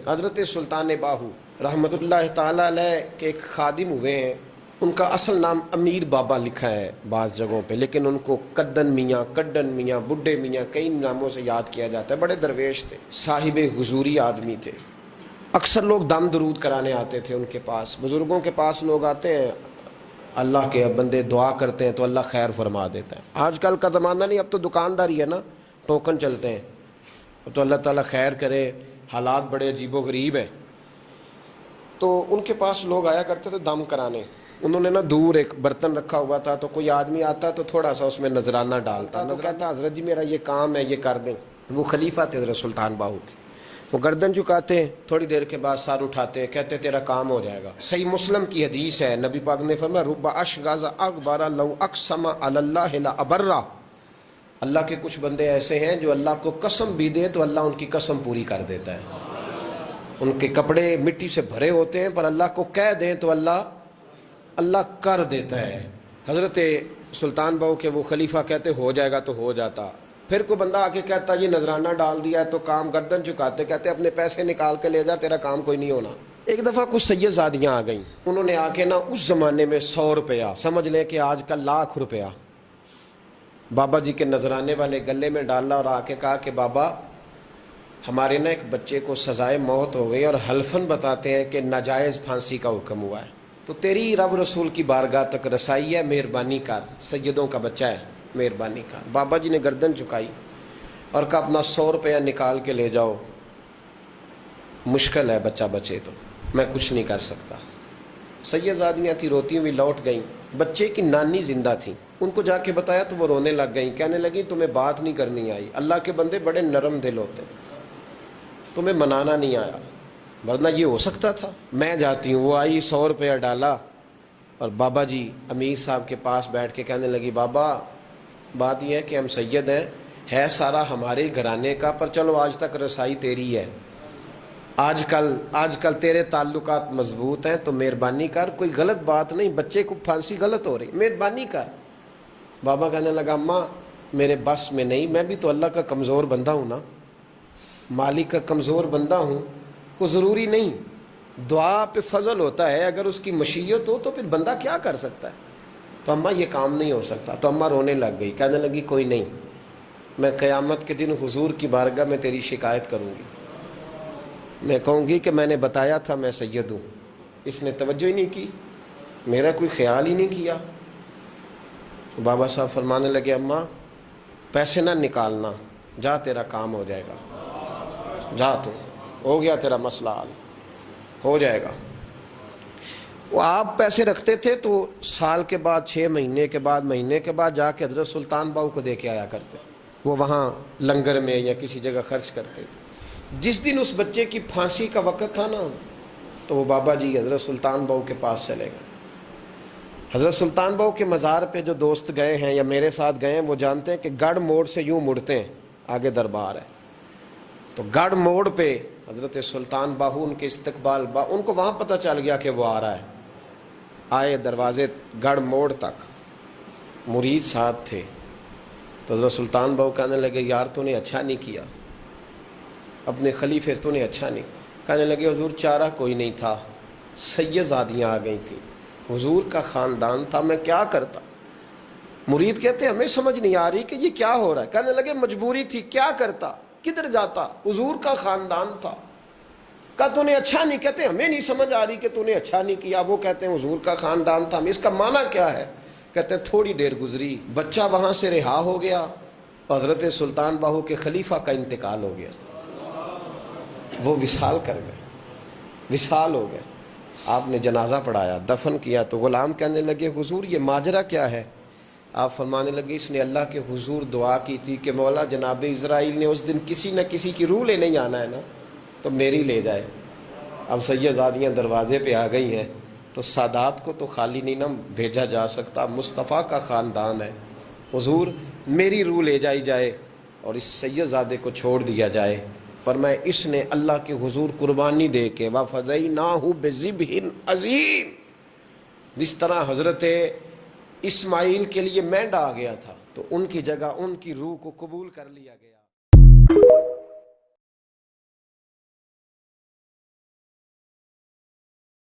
حضرت سلطان باہو رحمۃ اللہ تعالی علیہ کے ایک خادم ہوئے ہیں، ان کا اصل نام امیر بابا لکھا ہے بعض جگہوں پہ، لیکن ان کو کدن میاں، کڈن میاں، بڈھے میاں کئی ناموں سے یاد کیا جاتا ہے۔ بڑے درویش تھے، صاحب حضوری آدمی تھے۔ اکثر لوگ دم درود کرانے آتے تھے ان کے پاس۔ بزرگوں کے پاس لوگ آتے ہیں، اللہ کے بندے دعا کرتے ہیں تو اللہ خیر فرما دیتا ہے۔ آج کل کا زمانہ نہیں، اب تو دکانداری ہے نا، ٹوکن چلتے ہیں، تو اللہ تعالیٰ خیر کرے، حالات بڑے عجیب و غریب ہیں۔ تو ان کے پاس لوگ آیا کرتے تھے دم کرانے۔ انہوں نے نا دور ایک برتن رکھا ہوا تھا، تو کوئی آدمی آتا تو تھوڑا سا اس میں نذرانہ ڈالتا، تو کہتا حضرت جی میرا یہ کام ہے، یہ کر دیں۔ وہ خلیفہ تھے حضرت سلطان باہو کے، وہ گردن جھکاتے ہیں، تھوڑی دیر کے بعد سر اٹھاتے ہیں، کہتے تیرا کام ہو جائے گا۔ صحیح مسلم کی حدیث ہے، نبی پاک نے فرمایا رب اشغاز اغبر لو اقسم علی اللہ لابرہ۔ اللہ کے کچھ بندے ایسے ہیں جو اللہ کو قسم بھی دے تو اللہ ان کی قسم پوری کر دیتا ہے۔ ان کے کپڑے مٹی سے بھرے ہوتے ہیں، پر اللہ کو کہہ دیں تو اللہ کر دیتا ہے۔ حضرت سلطان باہو کے وہ خلیفہ کہتے ہو جائے گا تو ہو جاتا۔ پھر کوئی بندہ آ کے کہتا یہ نذرانہ ڈال دیا ہے تو کام، گردن چکاتے کہتے اپنے پیسے نکال کے لے جا، تیرا کام کوئی نہیں ہونا۔ ایک دفعہ کچھ سید زادیاں آ گئیں، انہوں نے آ کے نا اس زمانے میں 100 روپیہ، سمجھ لیں کہ آج کل لاکھ روپیہ، بابا جی کے نذرانے والے گلے میں ڈالا اور آ کے کہا کہ بابا ہمارے نا ایک بچے کو سزائے موت ہو گئی اور حلفاً بتاتے ہیں کہ ناجائز پھانسی کا حکم ہوا ہے، تو تیری رب رسول کی بارگاہ تک رسائی ہے، مہربانی کر، سیدوں کا بچہ ہے، مہربانی کر۔ بابا جی نے گردن چکائی اور کہا اپنا 100 روپیہ نکال کے لے جاؤ، مشکل ہے بچہ بچے تو میں کچھ نہیں کر سکتا۔ سیدزادیاں تھیں، روتی ہوئی لوٹ گئیں۔ بچے کی نانی زندہ تھیں، ان کو جا کے بتایا تو وہ رونے لگ گئیں، کہنے لگیں تمہیں بات نہیں کرنی آئی، اللہ کے بندے بڑے نرم دل ہوتے ہیں، تمہیں منانا نہیں آیا، ورنہ یہ ہو سکتا تھا۔ میں جاتی ہوں۔ وہ آئی، 100 روپیہ ڈالا اور بابا جی امیر صاحب کے پاس بیٹھ کے کہنے لگی بابا بات یہ ہے کہ ہم سید ہیں، ہے سارا ہمارے گھرانے کا، پر چلو آج تک رسائی تیری ہے، آج کل تیرے تعلقات مضبوط ہیں تو مہربانی کر، کوئی غلط بات نہیں، بچے کو پھانسی غلط ہو رہی، مہربانی کر۔ بابا کہنے لگا اماں میرے بس میں نہیں، میں بھی تو اللہ کا کمزور بندہ ہوں نا، مالک کا کمزور بندہ ہوں، کو ضروری نہیں، دعا پہ فضل ہوتا ہے، اگر اس کی مشیت ہو تو پھر بندہ کیا کر سکتا ہے، تو اماں یہ کام نہیں ہو سکتا۔ تو اماں رونے لگ گئی، کہنے لگی کوئی نہیں، میں قیامت کے دن حضور کی بارگاہ میں تیری شکایت کروں گی، میں کہوں گی کہ میں نے بتایا تھا میں سید ہوں، اس نے توجہ ہی نہیں کی، میرا کوئی خیال ہی نہیں کیا۔ بابا صاحب فرمانے لگے اماں پیسے نہ نکالنا، جا تیرا کام ہو جائے گا، جا تو ہو گیا تیرا مسئلہ حل، ہو جائے گا۔ وہ آپ پیسے رکھتے تھے تو سال کے بعد، 6 مہینے کے بعد، مہینے کے بعد جا کے حضرت سلطان باہو کو دے کے آیا کرتے، وہ وہاں لنگر میں یا کسی جگہ خرچ کرتے تھے۔ جس دن اس بچے کی پھانسی کا وقت تھا نا، تو وہ بابا جی حضرت سلطان باہو کے پاس چلے گئے۔ حضرت سلطان باہو کے مزار پہ جو دوست گئے ہیں یا میرے ساتھ گئے ہیں وہ جانتے ہیں کہ گڑھ موڑ سے یوں مڑتے ہیں، آگے دربار ہے، تو گڑھ موڑ پہ حضرت سلطان باہو ان کے استقبال، ان کو وہاں پتہ چل گیا کہ وہ آ رہا ہے، آئے دروازے گڑھ موڑ تک، مرید ساتھ تھے، تو حضرت سلطان باہو کہنے لگے یار تو نے اچھا نہیں کیا، اپنے خلیفے تو نے اچھا نہیں۔ کہنے لگے حضور چارہ کوئی نہیں تھا، سیدزادیاں آ گئی تھیں، حضور کا خاندان تھا، میں کیا کرتا۔ مرید کہتے ہمیں سمجھ نہیں آ رہی کہ یہ کیا ہو رہا ہے۔ کہنے لگے مجبوری تھی، کیا کرتا، کدھر جاتا، حضور کا خاندان تھا۔ کہا تو نے اچھا نہیں، کہتے ہمیں نہیں سمجھ آ رہی کہ تو نے اچھا نہیں کیا، وہ کہتے ہیں حضور کا خاندان تھا، اس کا معنی کیا ہے؟ کہتے ہیں تھوڑی دیر گزری، بچہ وہاں سے رہا ہو گیا، حضرت سلطان باہو کے خلیفہ کا انتقال ہو گیا، وہ وصال کر گئے، وصال ہو گئے۔ آپ نے جنازہ پڑھایا، دفن کیا، تو غلام کہنے لگے حضور یہ ماجرا کیا ہے؟ آپ فرمانے لگے اس نے اللہ کے حضور دعا کی تھی کہ مولا جناب اسرائیل نے اس دن کسی نہ کسی کی روح لینے جانا ہے نا، تو میری لے جائے۔ اب سیدزادیاں دروازے پہ آ گئی ہیں، تو سادات کو تو خالی نہیں نہ بھیجا جا سکتا، مصطفیٰ کا خاندان ہے، حضور میری روح لے جائی جائے اور اس سیدزادے کو چھوڑ دیا جائے۔ فرمایا اس نے اللہ کے حضور قربانی دے کے وَفَدَيْنَاهُ بِذِبْحٍ عَظِيمٍ، جس طرح حضرت اسماعیل کے لیے مینڈا آ گیا تھا تو ان کی جگہ ان کی روح کو قبول کر لیا گیا۔